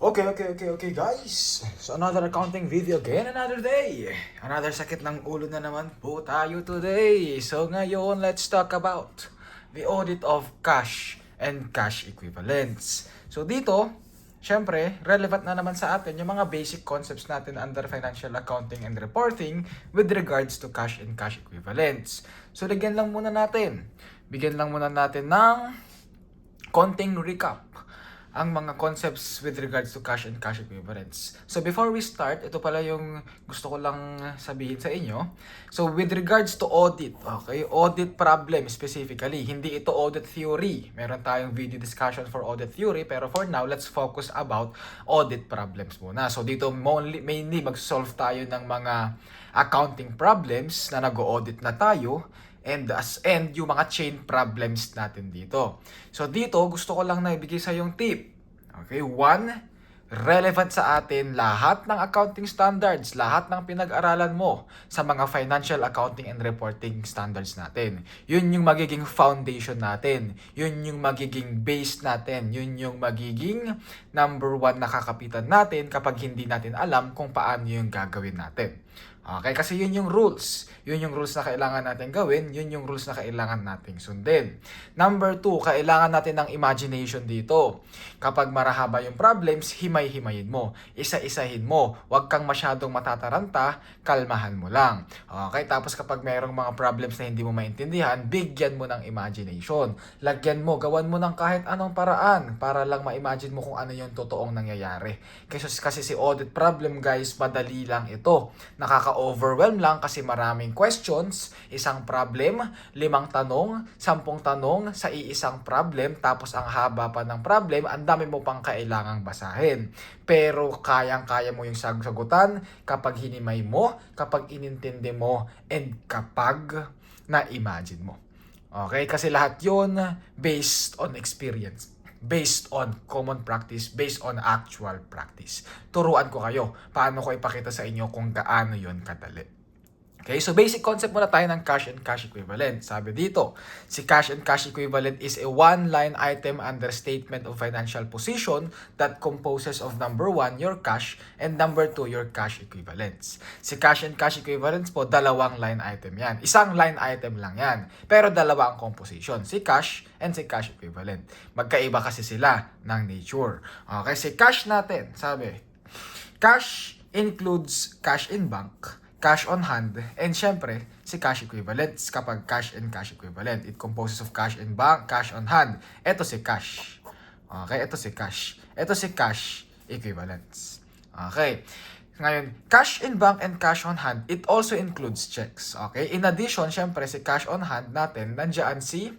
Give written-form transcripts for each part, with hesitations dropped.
Okay, guys. So another accounting video again, another day. Another sakit ng ulo na naman po tayo today. So ngayon, let's talk about the audit of cash and cash equivalents. So dito, syempre, relevant na naman sa atin yung mga basic concepts natin under financial accounting and reporting with regards to cash and cash equivalents. So bigyan lang muna natin ng konting recap ang mga concepts with regards to cash and cash equivalents. So before we start, ito pala yung gusto ko lang sabihin sa inyo. So with regards to audit, okay, audit problem specifically, hindi ito audit theory. Meron tayong video discussion for audit theory, pero for now, let's focus about audit problems muna. So dito mainly mag-solve tayo ng mga accounting problems na nag-audit na tayo, and yung mga chain problems natin dito. So dito, gusto ko lang na ibigay sa yung tip. Okay, one, relevant sa atin lahat ng accounting standards, lahat ng pinag-aralan mo sa mga financial accounting and reporting standards natin. Yun yung magiging foundation natin. Yun yung magiging base natin. Yun yung magiging number one na kakapitan natin kapag hindi natin alam kung paano yung gagawin natin. Okay, kasi yun yung rules. Yun yung rules na kailangan natin gawin. Yun yung rules na kailangan nating sundin. Number two, kailangan natin ng imagination dito. Kapag marahaba yung problems, himay-himayin mo. Isa-isahin mo. Huwag kang masyadong matataranta, kalmahan mo lang. Okay, tapos kapag mayroong mga problems na hindi mo maintindihan, bigyan mo ng imagination. Lagyan mo, gawan mo ng kahit anong paraan para lang ma-imagine mo kung ano yung totoong nangyayari. Kasi si audit problem, guys, madali lang ito. Nakaka-overwhelm lang kasi maraming questions, isang problem, 5 tanong, 10 tanong sa iisang problem, tapos ang haba pa ng problem, ang dami mo pang kailangang basahin. Pero kayang-kaya mo yung sagutan kapag hinimay mo, kapag inintindi mo, and kapag na-imagine mo. Okay? Kasi lahat yun based on experience, based on common practice, based on actual practice. Turuan ko kayo paano ko ipakita sa inyo kung gaano yon kadali. Okay, so basic concept muna tayo ng cash and cash equivalent. Sabi dito, si cash and cash equivalent is a one-line item under statement of financial position that composes of number 1, your cash, and number 2, your cash equivalents. Si cash and cash equivalents po, dalawang line item yan. Isang line item lang yan. Pero dalawa ang composition, si cash and si cash equivalent. Magkaiba kasi sila ng nature. Okay, si cash natin, sabi, cash includes cash in bank, cash on hand, and syempre, si cash equivalents kapag cash and cash equivalent. It composes of cash in bank, cash on hand. Ito si cash. Okay, ito si cash. Ito si cash equivalents. Okay. Ngayon, cash in bank and cash on hand, it also includes checks. Okay? In addition, syempre, si cash on hand natin, nandiyan si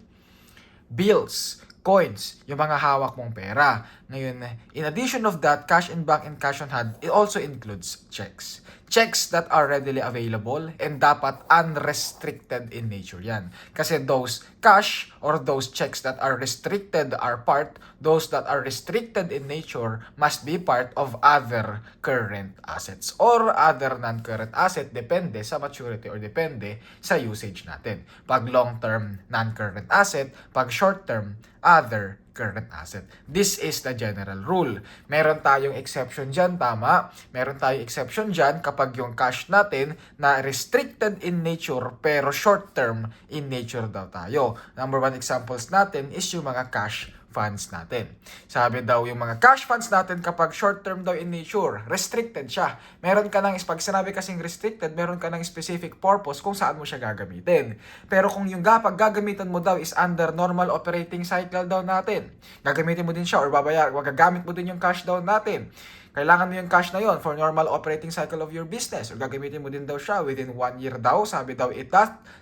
bills, coins, yung mga hawak mong pera. Ngayon, in addition of that, cash in bank and cash on hand, it also includes checks. Checks that are readily available and dapat unrestricted in nature yan. Kasi those cash or those checks that are restricted are part, those that are restricted in nature must be part of other current assets or other non-current asset, depende sa maturity or depende sa usage natin. Pag long-term non-current asset, pag short-term other current asset. This is the general rule. Meron tayong exception dyan, tama? Meron tayong exception dyan kapag yung cash natin na restricted in nature pero short-term in nature daw tayo. Number 1 examples natin is yung mga cash funds natin. Sabi daw yung mga cash funds natin kapag short-term daw in nature, restricted siya. Meron ka ng, pag sinabi kasing restricted, meron ka ng specific purpose kung saan mo siya gagamitin. Pero kung yung pag gagamitan mo daw is under normal operating cycle daw natin, gagamitin mo din siya or gagamit mo din yung cash daw natin. Kailangan mo yung cash na yon for normal operating cycle of your business or gagamitin mo din daw siya within 1 year daw. Sabi daw,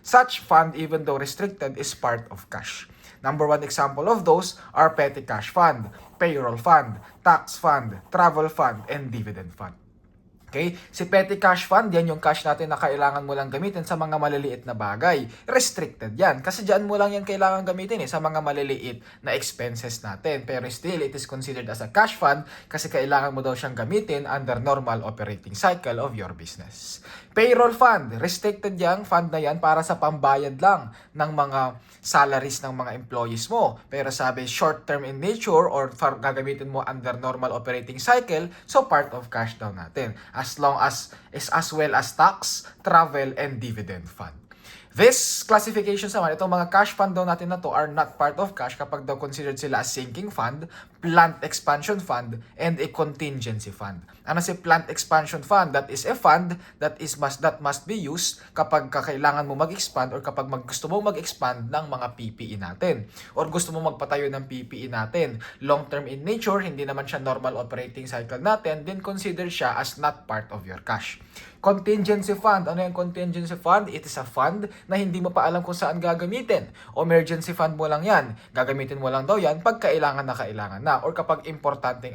such fund even though restricted is part of cash. Number 1 example of those are petty cash fund, payroll fund, tax fund, travel fund, and dividend fund. Okay? Si petty cash fund, yan yung cash natin na kailangan mo lang gamitin sa mga maliliit na bagay. Restricted yan. Kasi dyan mo lang yan kailangan gamitin sa mga maliliit na expenses natin. Pero still, it is considered as a cash fund kasi kailangan mo daw siyang gamitin under normal operating cycle of your business. Payroll fund, restricted yang fund na yan para sa pambayad lang ng mga salaries ng mga employees mo. Pero sabi, short-term in nature or gagamitin mo under normal operating cycle, so part of cash daw natin. As well as tax, travel, and dividend fund. This classifications naman, itong mga cash fund daw natin na to are not part of cash kapag daw considered sila as sinking fund, plant expansion fund, and a contingency fund. Ano si plant expansion fund? That is a fund that must be used kapag kailangan mo mag-expand or kapag gusto mo mag-expand ng mga PPE natin or gusto mo magpatayo ng PPE natin. Long term in nature, hindi naman siya normal operating cycle natin, then consider siya as not part of your cash. Contingency fund. Ano yung contingency fund? It is a fund na hindi mo pa alam kung saan gagamitin. Emergency fund mo lang yan. Gagamitin mo lang daw yan pag kailangan na or kapag importante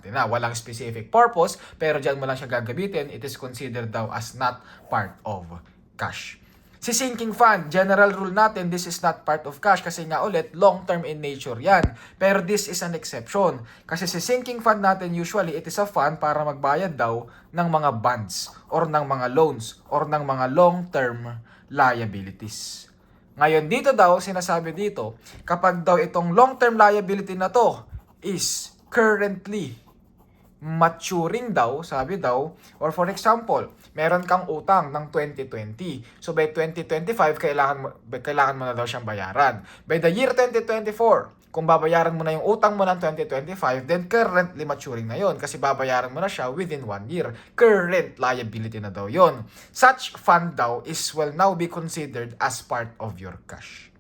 na. Walang specific purpose, pero dyan mo lang siya gagamitin. It is considered daw as not part of cash. Si sinking fund, general rule natin, this is not part of cash kasi nga ulit, long-term in nature yan. Pero this is an exception. Kasi si sinking fund natin, usually, it is a fund para magbayad daw ng mga bonds or ng mga loans or ng mga long-term liabilities. Ngayon, dito daw, sinasabi dito, kapag daw itong long-term liability na to is currently maturing daw, sabi daw, or for example, meron kang utang ng 2020. So by 2025, kailangan mo na daw siyang bayaran. By the year 2024, kung babayaran mo na yung utang mo ng 2025, then currently maturing na yon kasi babayaran mo na siya within 1 year. Current liability na daw yon. Such fund daw will now be considered as part of your cash.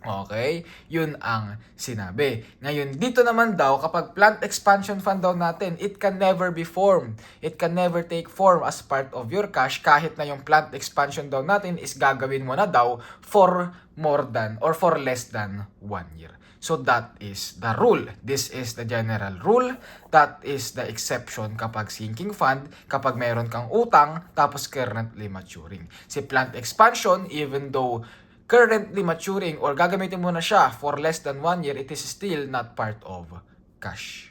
Okay? Yun ang sinabi. Ngayon, dito naman daw, kapag plant expansion fund daw natin, it can never be formed. It can never take form as part of your cash kahit na yung plant expansion daw natin is gagawin mo na daw for more than or for less than 1 year. So that is the rule. This is the general rule. That is the exception kapag sinking fund, kapag mayroon kang utang, tapos currently maturing. Si plant expansion, even though currently maturing or gagamitin mo na siya for less than 1 year, it is still not part of cash.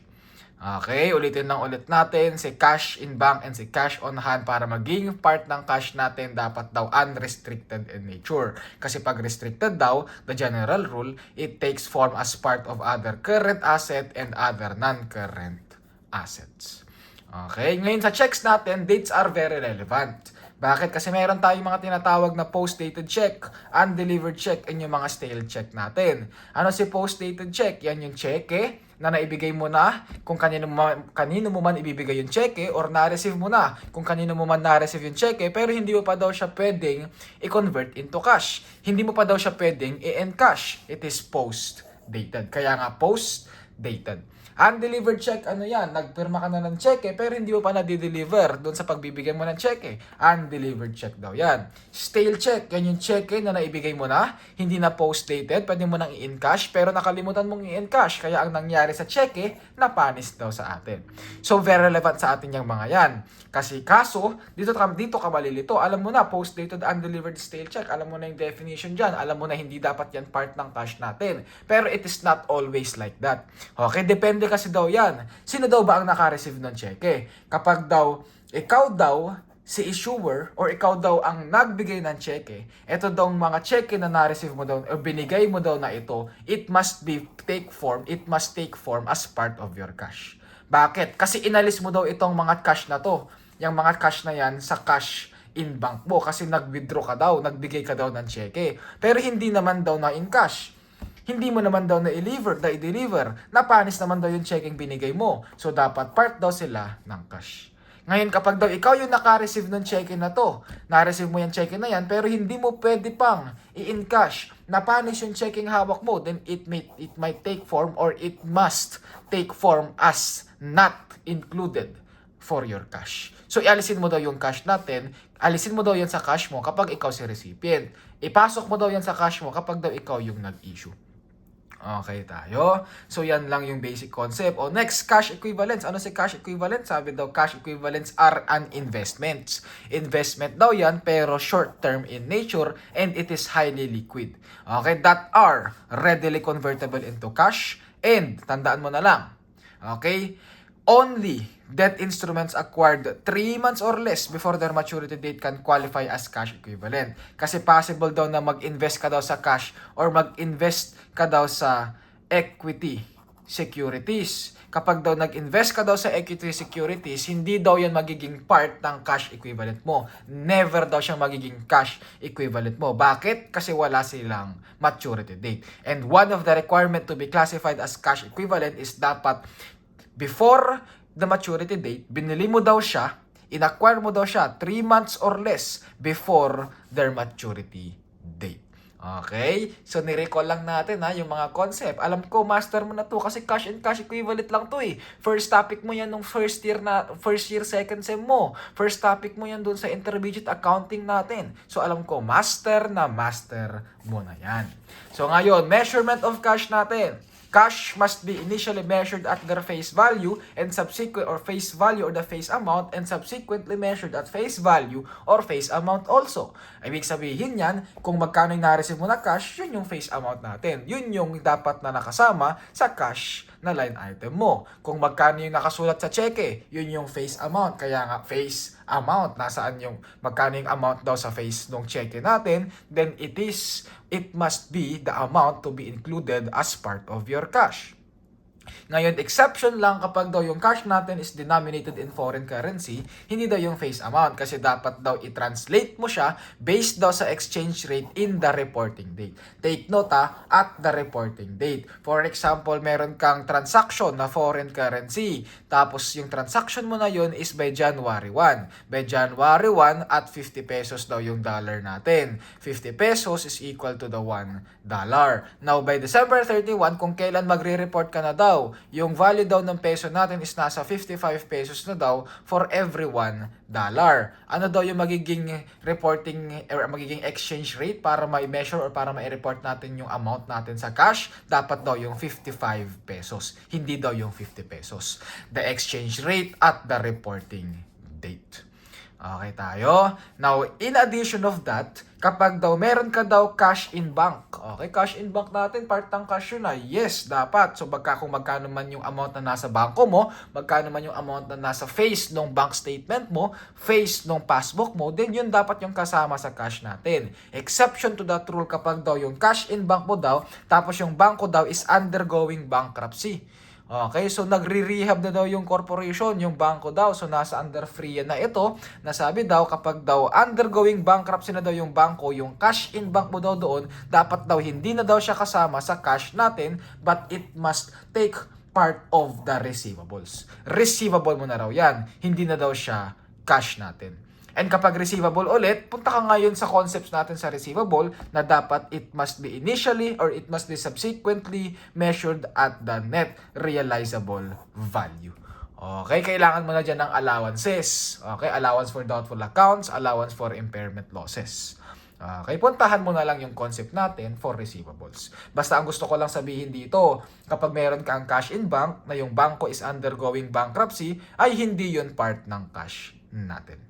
Okay, ulitin lang ulit natin, si cash in bank and si cash on hand para maging part ng cash natin dapat daw unrestricted in nature. Kasi pag restricted daw, the general rule, it takes form as part of other current asset and other non-current assets. Okay, ngayon sa checks natin, dates are very relevant. Bakit? Kasi meron tayong mga tinatawag na post-dated check, undelivered check, and yung mga stale check natin. Ano si post-dated check? Yan yung cheque na naibigay mo na kung kanino mo man ibibigay yung cheque or na-receive mo na kung kanino mo man na-receive yung cheque pero hindi mo pa daw siya pwedeng i-convert into cash. Hindi mo pa daw siya pwedeng i-encash. It is post-dated. Kaya nga post-dated. Undelivered check, ano yan? Nagpirma ka na ng cheque pero hindi mo pa na-deliver doon sa pagbibigay mo ng cheque. Undelivered check daw yan. Stale check, yan yung cheque na naibigay mo na, hindi na post-dated, pwede mo nang i-encash pero nakalimutan mong i-encash. Kaya ang nangyari sa cheque, napanis daw sa atin. So very relevant sa atin yung mga yan. Kasi kaso, dito ka malilito. Alam mo na, post-dated, undelivered, stale check. Alam mo na yung definition dyan. Alam mo na hindi dapat yan part ng cash natin. Pero it is not always like that. Okay, depende kasi daw yan. Sino daw ba ang naka-receive ng cheque? Kapag daw, ikaw daw, si issuer, or ikaw daw ang nagbigay ng cheque, ito daw mga cheque na na-receive mo daw, o binigay mo daw na ito, it must take form as part of your cash. Bakit? Kasi inalis mo daw itong mga cash na to. Yung mga cash na yan sa cash in bank mo. Kasi nag-withdraw ka daw, nagbigay ka daw ng cheque. Pero hindi naman daw na in cash. Hindi mo naman daw na-i-deliver. Napanis naman daw yung checking binigay mo. So, dapat part daw sila ng cash. Ngayon, kapag daw ikaw yung naka-receive ng cheque na to, na-receive mo yung cheque na yan, pero hindi mo pwede pang i-encash, napanis yung checking hawak mo, then it might take form or it must take form as not included for your cash. So, ialisin mo daw yung cash natin, alisin mo daw yan sa cash mo kapag ikaw si recipient. Ipasok mo daw yan sa cash mo kapag daw ikaw yung nag-issue. Okay tayo. So yan lang yung basic concept. O next, cash equivalents. Ano si cash equivalents? Sabi daw, cash equivalents are an investments. Investment daw yan, pero short-term in nature and it is highly liquid. Okay, that are readily convertible into cash and, tandaan mo na lang, okay, only debt instruments acquired 3 months or less before their maturity date can qualify as cash equivalent. Kasi possible daw na mag-invest ka daw sa cash or mag-invest ka daw sa equity securities. Kapag daw nag-invest ka daw sa equity securities, hindi daw yan magiging part ng cash equivalent mo. Never daw siyang magiging cash equivalent mo. Bakit? Kasi wala silang maturity date. And one of the requirement to be classified as cash equivalent is dapat before the maturity date, binili mo daw siya, in-acquire mo daw siya 3 months or less before their maturity date. Okay? So, ni-recall lang natin yung mga concept. Alam ko, master mo na to kasi cash and cash equivalent lang to eh. First topic mo yan nung first year, second sem mo. First topic mo yan dun sa intermediate accounting natin. So, alam ko, master mo na yan. So, ngayon, measurement of cash natin. Cash must be initially measured at their face value and subsequent or face value or the face amount and subsequently measured at face value or face amount also. Ibig sabihin yan, kung magkano yung na-receive mo na cash, yun yung face amount natin. Yun yung dapat na nakasama sa cash na line item mo. Kung magkano yung nakasulat sa cheque, yun yung face amount. Kaya nga, face amount. Nasaan yung magkano yung amount daw sa face ng cheque natin, then it must be the amount to be included as part of your cash. Ngayon, exception lang kapag daw yung cash natin is denominated in foreign currency, hindi daw yung face amount kasi dapat daw i-translate mo siya based daw sa exchange rate in the reporting date. Take note at the reporting date. For example, meron kang transaction na foreign currency, tapos yung transaction mo na yun is by January 1. By January 1 at 50 pesos daw yung dollar natin. 50 pesos is equal to the $1. Now, by December 31, kung kailan magre-report ka na daw, yung value daw ng peso natin is nasa 55 pesos na daw for every $1. Ano daw yung magiging reporting or magiging exchange rate para ma-measure or para ma-report natin yung amount natin sa cash? Dapat daw yung 55 pesos, hindi daw yung 50 pesos. The exchange rate at the reporting date. Okay tayo. Now, in addition of that, kapag daw meron ka daw cash in bank. Okay, cash in bank natin, part ng cash yun yes, dapat. So, kung magkano man yung amount na nasa bangko mo, magkano man yung amount na nasa face ng bank statement mo, face ng passbook mo, then yun dapat yung kasama sa cash natin. Exception to that rule kapag daw yung cash in bank mo daw, tapos yung bangko daw is undergoing bankruptcy. Okay, so nagre-rehab na daw yung corporation, yung bangko daw. So nasa under free na ito. Nasabi daw kapag daw undergoing bankruptcy na daw yung bangko, yung cash in bank mo daw doon, dapat daw hindi na daw siya kasama sa cash natin, but it must take part of the receivables. Receivable mo na raw yan, hindi na daw siya cash natin. And kapag receivable ulit, punta ka ngayon sa concepts natin sa receivable na dapat it must be initially or it must be subsequently measured at the net realizable value. Okay, kailangan mo na dyan ng allowances. Okay, allowance for doubtful accounts, allowance for impairment losses. Okay, puntahan mo na lang yung concept natin for receivables. Basta ang gusto ko lang sabihin dito, kapag meron kang cash in bank na yung bangko is undergoing bankruptcy, ay hindi yun part ng cash natin.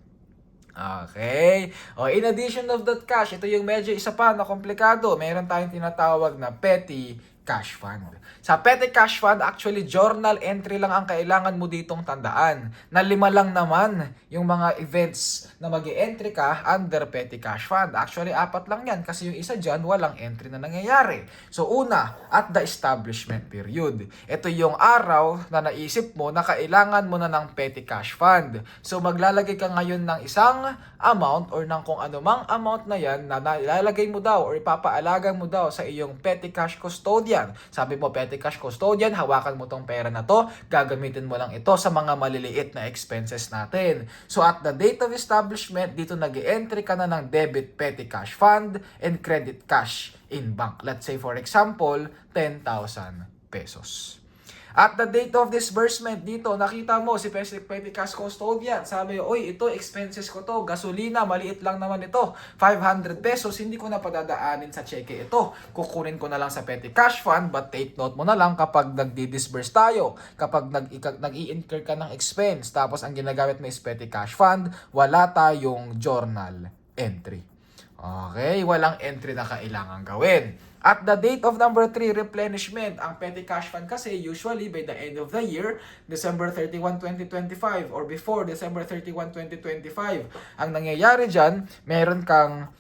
Okay. In addition of that cash, ito yung medyo isa pa na komplikado. Meron tayong tinatawag na petty cash fund. Sa petty cash fund, actually journal entry lang ang kailangan mo ditong tandaan. Na 5 lang naman yung mga events na mag-e-entry ka under petty cash fund. Actually, 4 lang yan kasi yung isa dyan, walang entry na nangyayari. So una, at the establishment period. Ito yung araw na naisip mo na kailangan mo na ng petty cash fund. So maglalagay ka ngayon ng isang amount or ng kung anumang amount na yan na ilalagay mo daw or ipapaalagan mo daw sa iyong petty cash custodian. Sabi mo, petty cash custodian, hawakan mo tong pera na to, gagamitin mo lang ito sa mga maliliit na expenses natin. So at the date of establishment, dito nag-e-entry ka na ng debit petty cash fund and credit cash in bank. Let's say for example, 10,000 pesos. At the date of disbursement, dito, nakita mo si Petty Cash Custodian. Sabi, oy, ito, expenses ko to. Gasolina, maliit lang naman ito. 500 pesos, hindi ko na padadaanin sa cheque ito. Kukunin ko na lang sa Petty Cash Fund, but take note mo na lang kapag nagdi-disburse tayo. Kapag nag-i-incur ka ng expense, tapos ang ginagamit mo is Petty Cash Fund, wala tayong journal entry. Okay, walang entry na kailangan gawin. At the date of number 3, replenishment. Ang Petty Cash Fund kasi usually by the end of the year, December 31, 2025 or before December 31, 2025. Ang nangyayari dyan, meron kang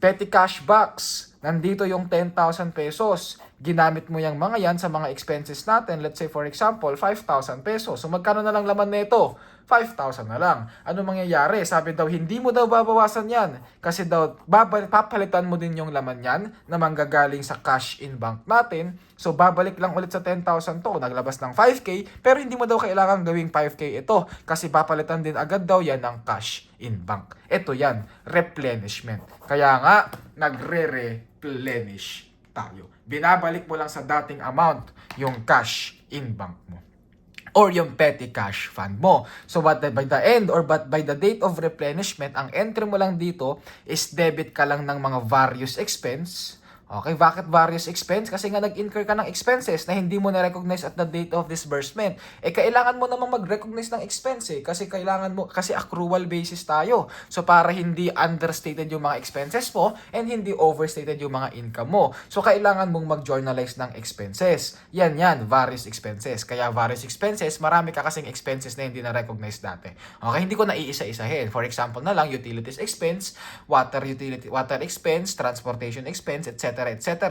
Petty Cash Box. Nandito yung 10,000 pesos. Ginamit mo yung mga yan sa mga expenses natin. Let's say for example, 5,000 pesos. So magkano na lang laman nito? 5,000 na lang. Ano mangyayari? Sabi daw, hindi mo daw babawasan yan. Kasi daw, papalitan mo din yung laman yan na manggagaling sa cash in bank natin. So, babalik lang ulit sa 10,000 to. Naglabas ng 5K, pero hindi mo daw kailangan gawing 5K ito. Kasi papalitan din agad daw yan ng cash in bank. Ito yan, replenishment. Kaya nga, nagre-replenish tayo. Binabalik mo lang sa dating amount yung cash in bank mo or yung Petty Cash Fund mo. So by the end or by the date of replenishment, ang entry mo lang dito is debit ka lang ng mga various expense. Okay, bakit various expense? Kasi nga nag-incur ka ng expenses na hindi mo na-recognize at the date of disbursement. Eh, kailangan mo namang mag-recognize ng expense eh. Kasi kasi accrual basis tayo. So, para hindi understated yung mga expenses mo and hindi overstated yung mga income mo. So, kailangan mong mag-journalize ng expenses. Yan, various expenses. Kaya various expenses, marami ka kasing expenses na hindi na-recognize dati. Okay, hindi ko na iisa-isahin. For example na lang, utilities expense, water expense, transportation expense, etc.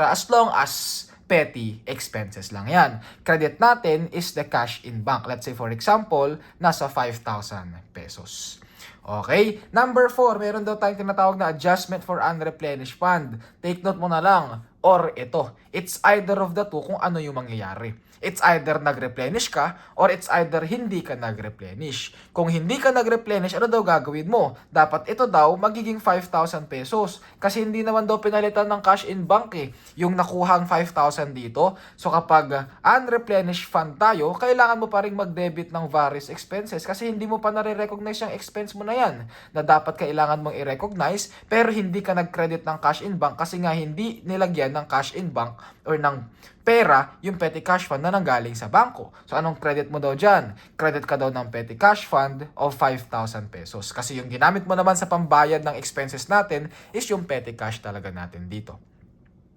As long as petty expenses lang yan. Credit natin is the cash in bank. Let's say for example, nasa 5,000 pesos. Okay? Number 4, meron daw tayong tinatawag na adjustment for unreplenished fund. Take note mo na lang. Or ito, it's either of the two kung ano yung mangyayari. It's either nag-replenish ka or it's either hindi ka nag-replenish. Kung hindi ka nag-replenish, ano daw gagawin mo? Dapat ito daw magiging 5,000 pesos. Kasi hindi naman daw pinalitan ng cash in bank eh. Yung nakuhang 5,000 dito. So kapag unreplenished fund tayo, kailangan mo pa rin mag-debit ng various expenses kasi hindi mo pa nare-recognize yung expense mo na yan na dapat kailangan mong i-recognize pero hindi ka nag-credit ng cash in bank kasi nga hindi nilagyan ng cash in bank or ng pera yung petty cash fund na nanggaling sa bangko. So anong credit mo daw dyan? Credit ka daw ng petty cash fund of 5,000 pesos. Kasi yung ginamit mo naman sa pambayad ng expenses natin is yung petty cash talaga natin dito.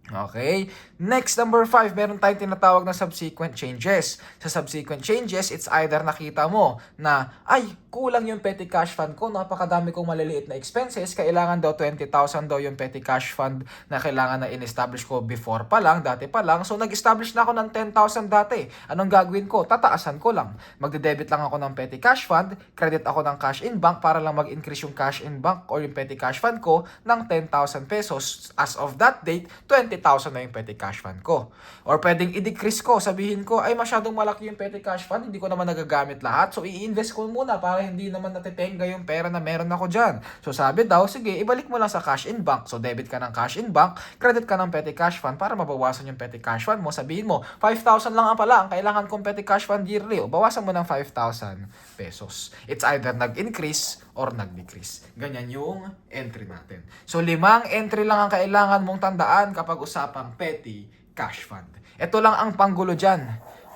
Okay? Next, number 5, meron tayong tinatawag na subsequent changes. Sa subsequent changes, it's either nakita mo na, ay, kulang yung petty cash fund ko, napakadami kong maliliit na expenses, kailangan daw 20,000 daw yung petty cash fund na kailangan na in-establish ko before pa lang, dati pa lang. So, nag-establish na ako ng 10,000 dati. Anong gagawin ko? Tataasan ko lang. Magde-debit lang ako ng petty cash fund, credit ako ng cash in bank para lang mag-increase yung cash in bank or yung petty cash fund ko ng 10,000 pesos. As of that date, 20,000 na yung petty cash fund ko. Or pwedeng i-decrease ko, sabihin ko, ay masyadong malaki yung petty cash fund, hindi ko naman nagagamit lahat. So, i-invest ko muna para hindi naman natitenga yung pera na meron ako dyan. So, sabi daw, sige, ibalik mo lang sa cash in bank. So, debit ka ng cash in bank, credit ka ng petty cash fund para mabawasan yung petty cash fund mo. Sabihin mo, 5,000 lang ang pala ang kailangan kong petty cash fund yearly. O, bawasan mo ng 5,000 pesos. It's either nag-increase or nag-decrease. Ganyan yung entry natin. So, 5 entry lang ang kailangan mong tandaan kapag usapang petty cash fund. Ito lang ang panggulo dyan.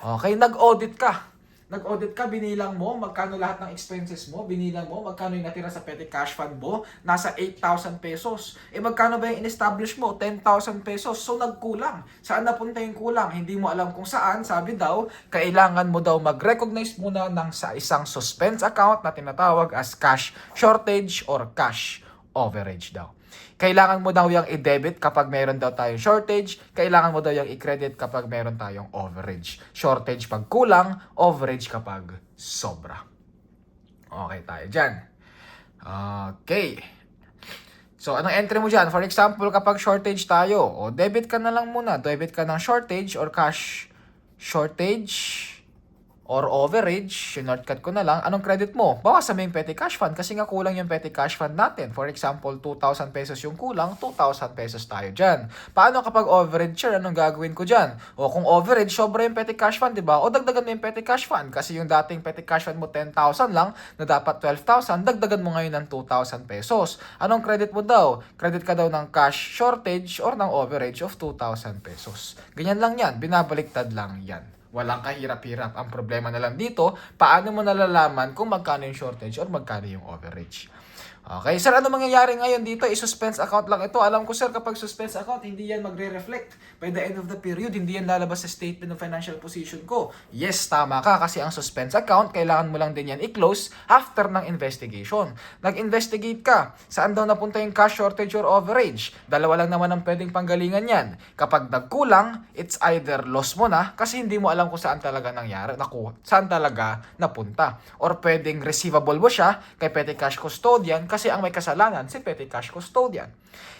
Okay, nag-audit ka. Binilang mo magkano lahat ng expenses mo, binilang mo magkano yung natira sa petty cash fund mo, nasa 8,000 pesos. Eh magkano ba yung in-establish mo? 10,000 pesos. So nagkulang. Saan napunta yung kulang? Hindi mo alam kung saan. Sabi daw, kailangan mo daw mag-recognize muna ng sa isang suspense account na tinatawag as cash shortage or cash overage daw. Kailangan mo daw yung i-debit kapag meron daw tayong shortage. Kailangan mo daw yung i-credit kapag meron tayong overage. Shortage pag kulang, overage kapag sobra. Okay tayo dyan. Okay. So, anong entry mo dyan? For example, kapag shortage tayo, o debit ka na lang muna. Debit ka ng shortage or cash shortage. or overage, shortcut ko na lang, anong credit mo? Bawasan mo yung petty cash fund kasi nga kulang yung petty cash fund natin. For example, 2,000 pesos yung kulang, 2,000 pesos tayo dyan. Paano kapag overage, sir? Anong gagawin ko dyan? O kung overage, sobra yung petty cash fund, di ba? O dagdagan mo yung petty cash fund kasi yung dating petty cash fund mo 10,000 lang na dapat 12,000, dagdagan mo ngayon ng 2,000 pesos. Anong credit mo daw? Credit ka daw ng cash shortage or ng overage of 2,000 pesos. Ganyan lang yan, binabaliktad lang yan. Walang kahirap-hirap. Ang problema na lang dito, paano mo nalalaman kung magkano yung shortage or magkano yung overage. Okay, sir, ano mangyayari ngayon dito? I-suspense account lang ito. Alam ko, sir, kapag suspense account, hindi yan magre-reflect. By the end of the period, hindi yan lalabas sa statement of financial position ko. Yes, tama ka, kasi ang suspense account, kailangan mo lang din yan i-close after ng investigation. Nag-investigate ka. Saan daw napunta yung cash shortage or overage? Dalawa lang naman ang pwedeng panggalingan yan. Kapag nagkulang, it's either loss mo na, kasi hindi mo alam kung saan talaga nangyari, saan talaga napunta. Or pwedeng receivable mo siya kay petty cash custodian, kasi ang may kasalanan si petty cash custodian.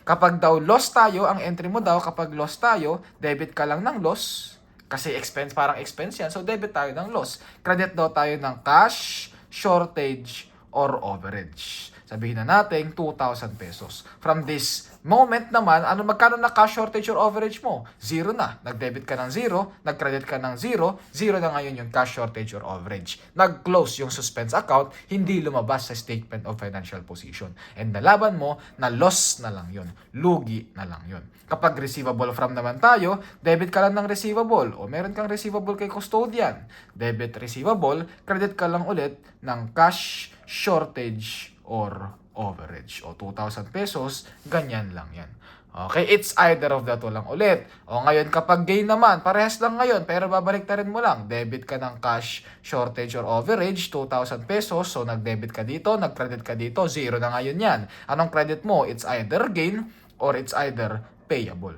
Kapag daw loss tayo, ang entry mo daw kapag loss tayo, debit ka lang ng loss. Kasi expense, parang expense yan. So debit tayo ng loss. Credit daw tayo ng cash, shortage, or overage. Sabihin na natin 2,000 pesos. From this moment naman, magkano na cash shortage or overage mo? Zero na. Nag-debit ka ng zero, nag-credit ka ng zero, zero na ngayon yung cash shortage or overage. Nag-close yung suspense account, hindi lumabas sa statement of financial position. And nalaban mo na loss na lang yun. Lugi na lang yun. Kapag receivable from naman tayo, debit ka lang ng receivable o meron kang receivable kay custodian. Debit receivable, credit ka lang ulit ng cash shortage or overage. O 2,000 pesos, ganyan lang yan. Okay, it's either of the two lang ulit. O ngayon, kapag gain naman, parehas lang ngayon, pero babalik rin mo lang. Debit ka ng cash shortage or overage, 2,000 pesos. So, nag-debit ka dito, nag-credit ka dito, zero na ngayon yan. Anong credit mo? It's either gain or it's either payable.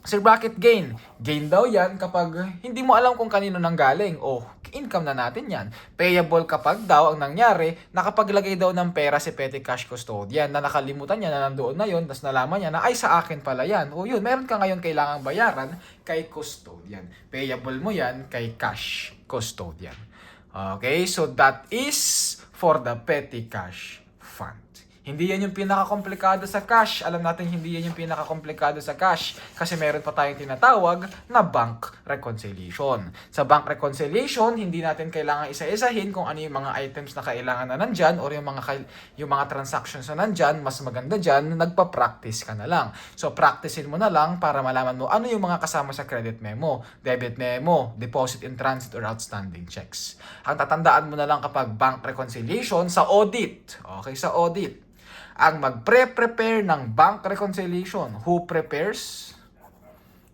Sir, bakit gain? Gain daw yan kapag hindi mo alam kung kanino nanggaling. O, income na natin yan. Payable kapag daw ang nangyari, nakapaglagay daw ng pera si petty cash custodian na nakalimutan niya na nandoon na yun, tapos nalaman niya na ay sa akin pala yan. O yun, meron ka ngayon kailangang bayaran kay custodian. Payable mo yan kay cash custodian. Okay, so that is for the petty cash fund. Hindi yan yung pinakakomplikado sa cash. Alam natin hindi yan yung pinakakomplikado sa cash kasi meron pa tayong tinatawag na bank reconciliation. Sa bank reconciliation, hindi natin kailangan isa-isahin kung ano yung mga items na kailangan na nandyan or yung mga transactions na nandyan. Mas maganda dyan, nagpa-practice ka na lang. So, practicein mo na lang para malaman mo ano yung mga kasama sa credit memo, debit memo, deposit in transit or outstanding checks. Ang tatandaan mo na lang kapag bank reconciliation sa audit. Okay, sa audit. Ang magpre-prepare ng bank reconciliation. Who prepares?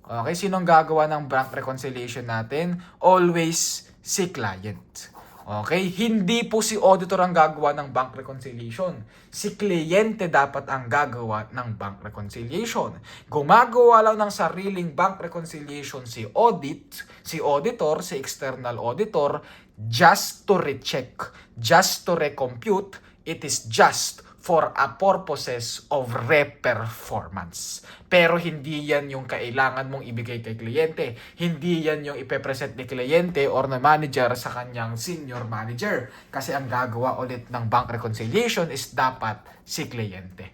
Okay, sinong gagawa ng bank reconciliation natin? Always si client. Okay, hindi po si auditor ang gagawa ng bank reconciliation. Si kliyente dapat ang gagawa ng bank reconciliation. Gumagawa lang ng sariling bank reconciliation si auditor, si external auditor, just to recheck, just to recompute. It is just for a purposes of re-performance. Pero hindi yan yung kailangan mong ibigay kay kliyente. Hindi yan yung ipepresent ni kliyente or na manager sa kanyang senior manager. Kasi ang gagawa ulit ng bank reconciliation is dapat si kliyente.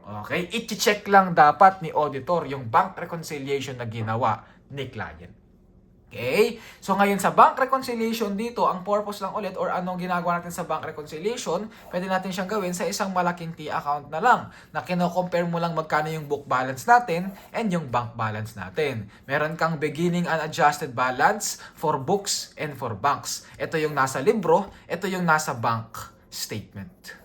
Okay? I-check lang dapat ni auditor yung bank reconciliation na ginawa ni client. Okay? So ngayon sa bank reconciliation dito, ang purpose lang ulit or anong ginagawa natin sa bank reconciliation, pwede natin siyang gawin sa isang malaking T account na lang na kino-compare mo lang magkano yung book balance natin and yung bank balance natin. Meron kang beginning unadjusted balance for books and for banks. Ito yung nasa libro, ito yung nasa bank statement.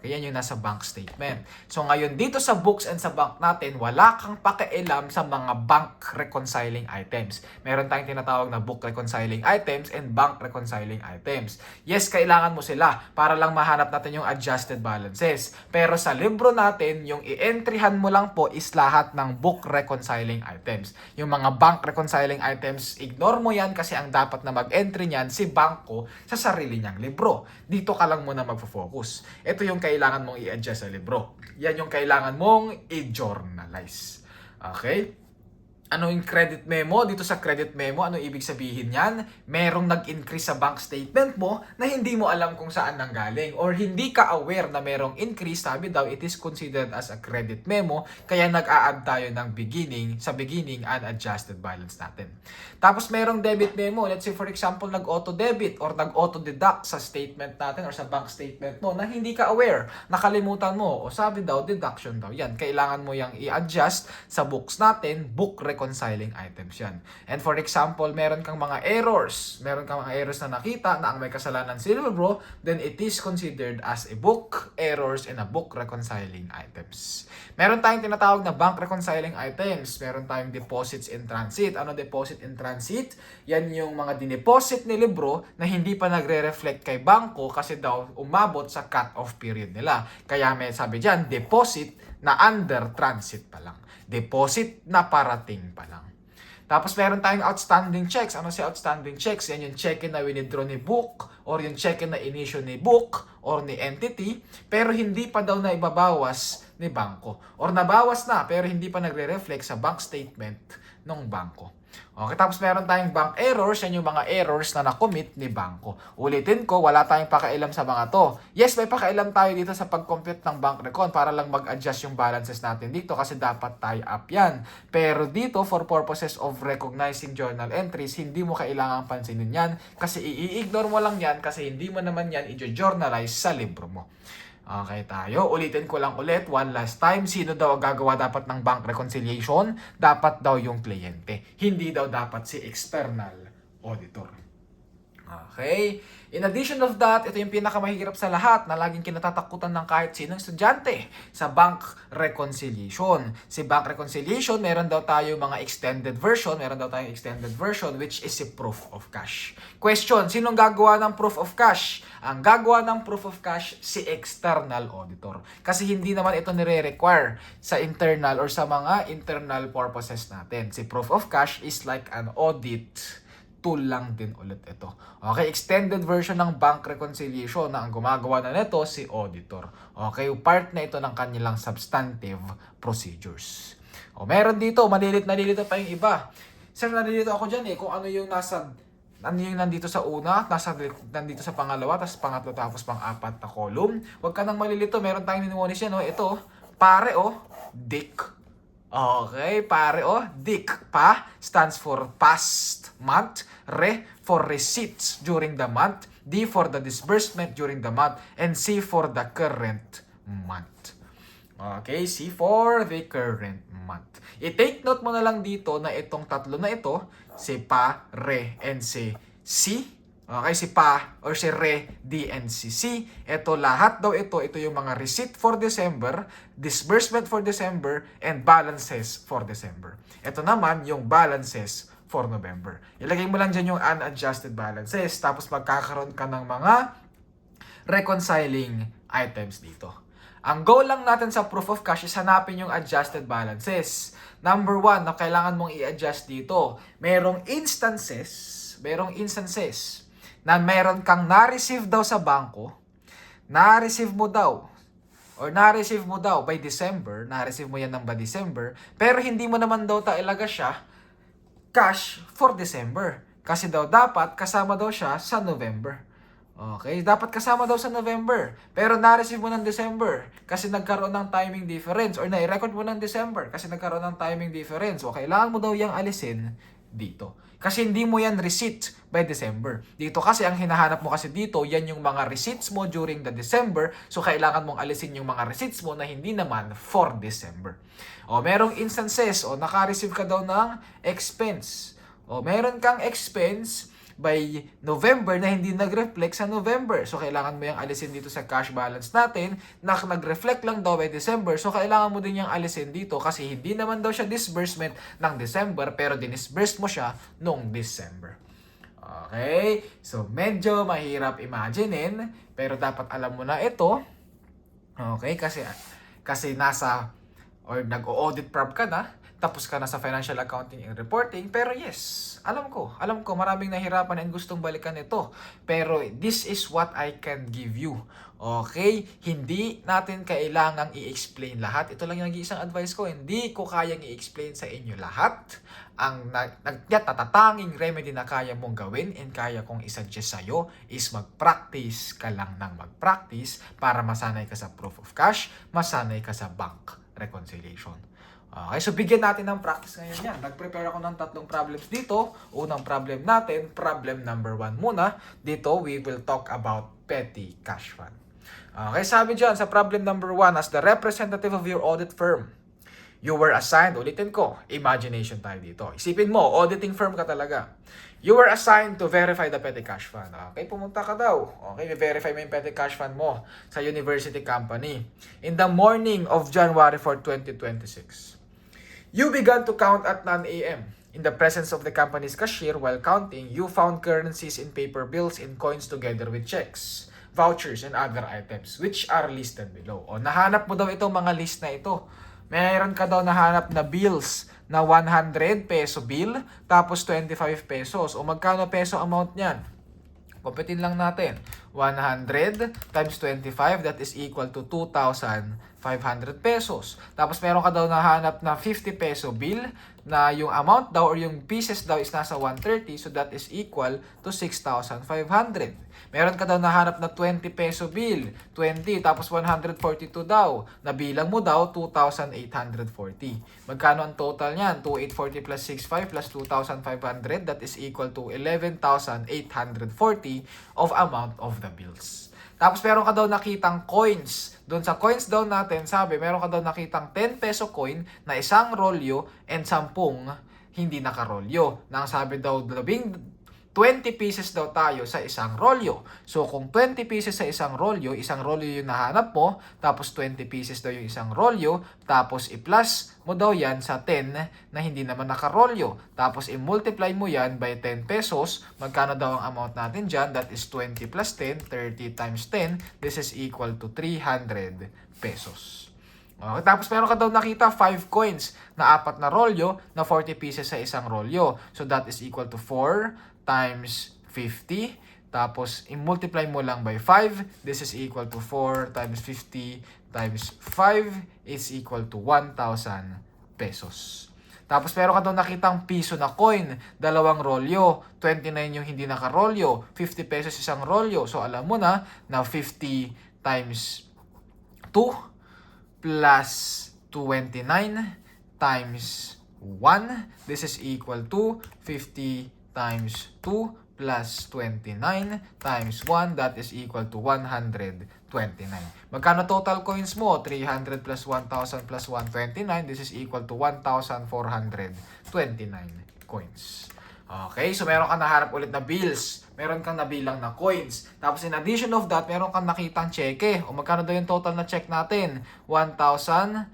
Yan yung nasa bank statement. So ngayon dito sa books and sa bank natin, wala kang pakialam sa mga bank reconciling items. Meron tayong tinatawag na book reconciling items and bank reconciling items. Yes, kailangan mo sila para lang mahanap natin yung adjusted balances. Pero sa libro natin, yung i-entryhan mo lang po is lahat ng book reconciling items. Yung mga bank reconciling items, ignore mo yan kasi ang dapat na mag-entry niyan si banko sa sarili niyang libro. Dito ka lang muna magfo-focus. Ito yung kailangan mong i-adjust sa libro. Yan yung kailangan mong i-journalize. Okay? Ano yung credit memo? Dito sa credit memo, ano ibig sabihin yan? Merong nag-increase sa bank statement mo na hindi mo alam kung saan nanggaling or hindi ka aware na merong increase. Sabi daw, it is considered as a credit memo kaya nag-a-add tayo ng sa beginning unadjusted balance natin. Tapos merong debit memo. Let's say for example, nag-auto-debit or nag-auto-deduct sa statement natin or sa bank statement mo na hindi ka aware, nakalimutan mo. O sabi daw, deduction daw yan. Kailangan mo yung i-adjust sa books natin, book reconciling items yan. And for example, meron kang mga errors. Meron kang mga errors na nakita na ang may kasalanan si Silverbro, then it is considered as a book errors and a book reconciling items. Meron tayong tinatawag na bank reconciling items. Meron tayong deposits in transit. Ano deposit in transit? Yan yung mga dineposit ni Libro na hindi pa nagre-reflect kay bangko kasi daw umabot sa cut-off period nila. Kaya may sabi dyan, deposit na under transit pa lang. Deposit na parating pa lang. Tapos meron tayong outstanding checks. Ano si outstanding checks? Yan yung check-in na winidraw ni book or yung check-in na inisyo ni book or ni entity pero hindi pa daw na ibabawas ni bangko. Or nabawas na pero hindi pa nagre-reflect sa bank statement ng bangko. Okay, tapos meron tayong bank errors. Yan yung mga errors na na-commit ni bangko. Ulitin ko, wala tayong pakialam sa mga to. Yes, may pakialam tayo dito sa pag-compute ng bank recon para lang mag-adjust yung balances natin dito kasi dapat tie up yan. Pero dito, for purposes of recognizing journal entries, hindi mo kailangang pansinin yan kasi i-ignore mo lang yan kasi hindi mo naman yan i-journalize sa libro mo. Okay tayo. Ulitin ko lang ulit. One last time. Sino daw ang gagawa dapat ng bank reconciliation? Dapat daw yung kliyente. Hindi daw dapat si external auditor. Okay. In addition of that, ito yung pinakamahirap sa lahat na laging kinatatakutan ng kahit sinong estudyante sa bank reconciliation. Si bank reconciliation, meron daw tayo mga extended version. Meron daw tayong extended version which is si proof of cash. Question, sinong gagawa ng proof of cash? Ang gagawa ng proof of cash, si external auditor. Kasi hindi naman ito nire-require sa internal or sa mga internal purposes natin. Si proof of cash is like an audit tool lang din ulit ito. Okay, extended version ng bank reconciliation na ang gumagawa na nito si auditor. Okay, part na ito ng kanilang substantive procedures. O meron dito, nalilito pa yung iba. Sir, nalilito ako dyan kung ano yung nandito sa una, nandito sa pangalawa, tapos pangatlo, tapos pang-apat na column. Huwag ka nang malilito, meron tayong ninuwanis yan, ito, pare, dick. Okay, pare, DIC. Pa stands for past month. Re for receipts during the month. D for the disbursement during the month. And C for the current month. Okay, C for the current month. I-take note mo na lang dito na itong tatlo na ito, si pa, re, and si C. Okay, si pa or si re, D, and si C. Ito lahat daw ito yung mga receipt for December, disbursement for December, and balances for December. Ito naman yung balances for November. Ilagay mo lang dyan yung unadjusted balances, tapos magkakaroon ka ng mga reconciling items dito. Ang goal lang natin sa proof of cash is hanapin yung adjusted balances. Number 1 na kailangan mong i-adjust dito, merong instances na meron kang na-receive daw sa bangko, na-receive mo daw by December, na-receive mo yan ng by December, pero hindi mo naman daw ilaga siya cash for December. Kasi daw dapat kasama daw siya sa November. Okay, dapat kasama daw sa November. Pero na-receive mo ng December kasi nagkaroon ng timing difference or na-record mo ng December kasi nagkaroon ng timing difference. O kailangan mo daw yung alisin dito. Kasi hindi mo yan receipt by December. Dito kasi ang hinahanap mo kasi dito, yan yung mga receipts mo during the December. So kailangan mong alisin yung mga receipts mo na hindi naman for December. O merong instances, naka-receive ka daw ng expense. O meron kang expense by November na hindi nag-reflect sa November. So, kailangan mo yung alisin dito sa cash balance natin na nag-reflect lang daw by December. So, kailangan mo din yung alisin dito kasi hindi naman daw siya disbursement ng December pero dinisburse mo siya noong December. Okay? So, medyo mahirap imaginein pero dapat alam mo na ito. Okay? Kasi nasa or nag-audit prep ka na. tapos ka na sa financial accounting and reporting. Pero yes, alam ko, maraming nahirapan and gustong balikan ito. Pero this is what I can give you. Okay? Hindi natin kailangang i-explain lahat. Ito lang yung nag-iisang advice ko. Hindi ko kayang i-explain sa inyo lahat. Ang nagtatatanging remedy na kaya mong gawin and kaya kong isuggest sa'yo is mag-practice ka lang ng mag-practice para masanay ka sa proof of cash, masanay ka sa bank reconciliation. Okay, so bigyan natin ng practice ngayon yan. Nag-prepare ako ng 3 problems dito. Unang problem natin, problem number 1 muna. Dito, we will talk about petty cash fund. Okay, sabi dyan sa problem number 1, as the representative of your audit firm, you were assigned, ulitin ko, imagination tayo dito. Isipin mo, auditing firm ka talaga. You were assigned to verify the petty cash fund. Okay, pumunta ka daw. Okay, verify mo yung petty cash fund mo sa university company. In the morning of January 4, 2026, you began to count at 9 a.m. In the presence of the company's cashier, while counting, you found currencies in paper bills and coins together with checks, vouchers, and other items, which are listed below. O, nahanap mo daw itong mga list na ito. Mayroon ka daw nahanap na bills na 100 peso bill, tapos 25 pesos. O, magkano peso amount niyan? Kumpitin lang natin. 100 times 25, that is equal to 2,500 pesos. Tapos meron ka daw nahanap na 50 peso bill na yung amount daw or yung pieces daw is nasa 130, so that is equal to 6,500. Meron ka daw nahanap na 20 peso bill, 20 tapos 142 daw. Nabilang mo daw 2,840. Magkano ang total niyan? 2,840 plus 6,500 plus 2,500, that is equal to 11,840 of amount of the bills. Tapos meron ka daw nakitang coins. Doon sa coins daw natin, sabi, meron ka daw nakitang 10 peso coin na isang rolyo and 10 hindi nakarolyo. Nang sabi daw, 20 pieces daw tayo sa isang rolyo. So, kung 20 pieces sa isang rolyo yung nahanap mo, tapos 20 pieces daw yung isang rolyo, tapos i-plus mo daw yan sa 10 na hindi naman nakarolyo. Tapos i-multiply mo yan by 10 pesos. Magkano daw ang amount natin dyan? That is 20 plus 10, 30 times 10. This is equal to 300 pesos. Okay, tapos meron ka daw nakita 5 coins na 4 na rolyo na 40 pieces sa isang rolyo. So that is equal to 4 times 50. Tapos i-multiply mo lang by 5. This is equal to 4 times 50 times 5 is equal to 1,000 pesos. Tapos meron ka daw nakitang piso na coin, 2 rolyo, 29 yung hindi nakarolyo, 50 pesos isang rolyo. So alam mo na 50 times 2 plus 29 times 1. This is equal to 50 times 2 plus 29 times 1. That is equal to 129. Magkano total coins mo? 300 plus 1,000 plus 129. This is equal to 1,429 coins. Okay, so meron kang naharap ulit na bills. Meron kang nabilang na coins. Tapos in addition of that, meron kang nakitang cheque. O magkano daw yung total na check natin? 1,000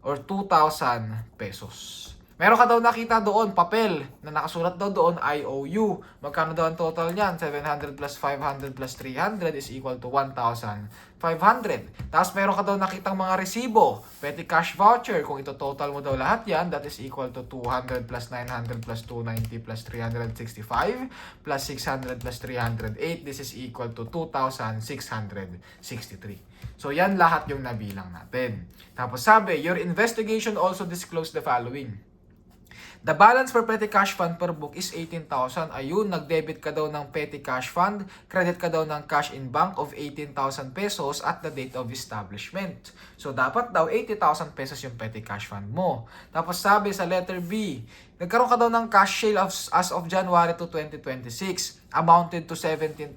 or 2,000 pesos. Meron ka daw nakita doon, papel, na nakasulat daw doon, IOU. Magkano daw ang total niyan? 700 plus 500 plus 300 is equal to 1,500. Tapos meron ka daw nakitang mga resibo, petty cash voucher. Kung ito total mo daw lahat yan, that is equal to 200 plus 900 plus 290 plus 365 plus 600 plus 308. This is equal to 2,663. So yan lahat yung nabilang natin. Tapos sabi, your investigation also disclosed the following. The balance for petty cash fund per book is 18,000. Ayun, nag-debit ka daw ng petty cash fund, credit ka daw ng cash in bank of 18,000 pesos at the date of establishment. So, dapat daw 80,000 pesos yung petty cash fund mo. Tapos sabi sa letter B, nagkaroon ka daw ng cash sale as of January 2, 2026. Amounted to 17,300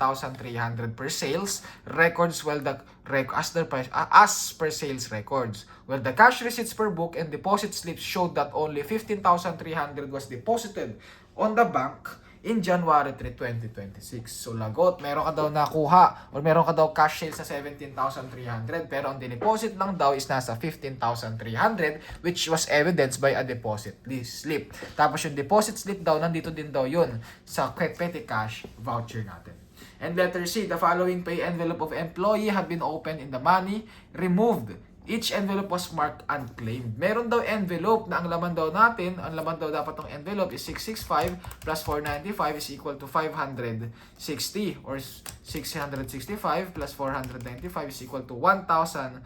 per sales records as per sales records. Well, the cash receipts per book and deposit slips showed that only 15,300 was deposited on the bank in January 3, 2026. So, lagot, meron ka daw nakuha or meron ka daw cash sale sa 17,300 pero ang deposit lang daw is nasa 15,300 which was evidenced by a deposit slip. Tapos yung deposit slip daw, nandito din daw yun sa petty cash voucher natin. And letter C, the following pay envelope of employee have been opened in the money removed Each envelope was marked unclaimed. Meron daw envelope na ang laman daw natin, ang laman daw dapat ng envelope is 665 plus 495 is equal to 560 or 665 plus 495 is equal to 1,160.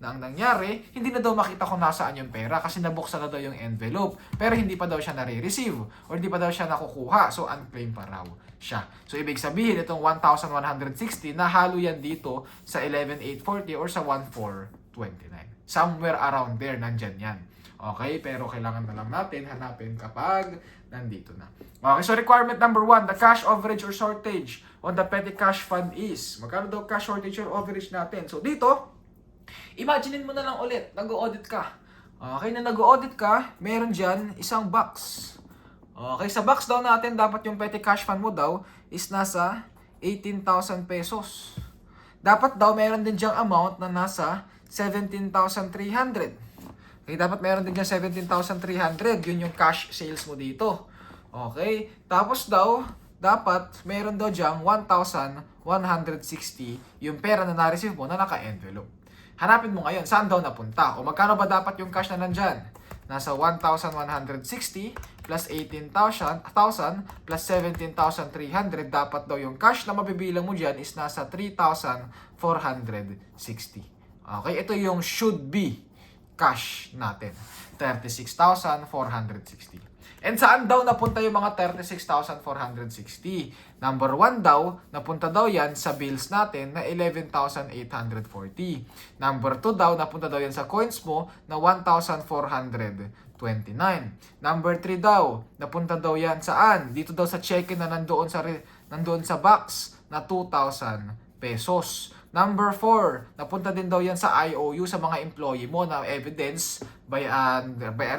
Na ang nangyari, hindi na daw makita kung nasaan yung pera kasi nabuksan na daw yung envelope. Pero hindi pa daw siya nare-receive or hindi pa daw siya nakukuha. So, unclaimed pa raw siya. So, ibig sabihin, itong 1,160, nahalo yan dito sa 11,840 or sa 1,429. Somewhere around there, nandyan yan. Okay? Pero kailangan na lang natin hanapin kapag nandito na. Okay, so requirement number 1, the cash overage or shortage on the petty cash fund is, magkano daw cash shortage or overage natin? So, dito, imaginein mo na lang ulit, nag-audit ka. Okay, na nag-audit ka, meron dyan isang box. Okay, sa box daw natin, dapat yung petty cash fund mo daw is nasa 18,000 pesos. Dapat daw meron din diyang amount na nasa 17,300. Okay, dapat meron din diyang 17,300. Yun yung cash sales mo dito. Okay, tapos daw, dapat meron daw diyang 1,160 yung pera na na-receive mo na naka-envelope. Hanapin mo ngayon, saan daw napunta? O magkano ba dapat yung cash na nandyan? Nasa 1,160 plus 18,000 plus 17,300. Dapat daw yung cash na mabibilang mo dyan is nasa 3,460. Okay, ito yung should be cash natin. 36,460. And saan daw napunta yung mga 36,460? Number 1 daw, napunta daw yan sa bills natin na 11,840. Number 2 daw, napunta daw yan sa coins mo na 1,429. Number 3 daw, napunta daw yan saan? Dito daw sa check-in na nandoon sa box na 2,000 pesos. Number 4, napunta din daw yan sa IOU sa mga employee mo na evidence by a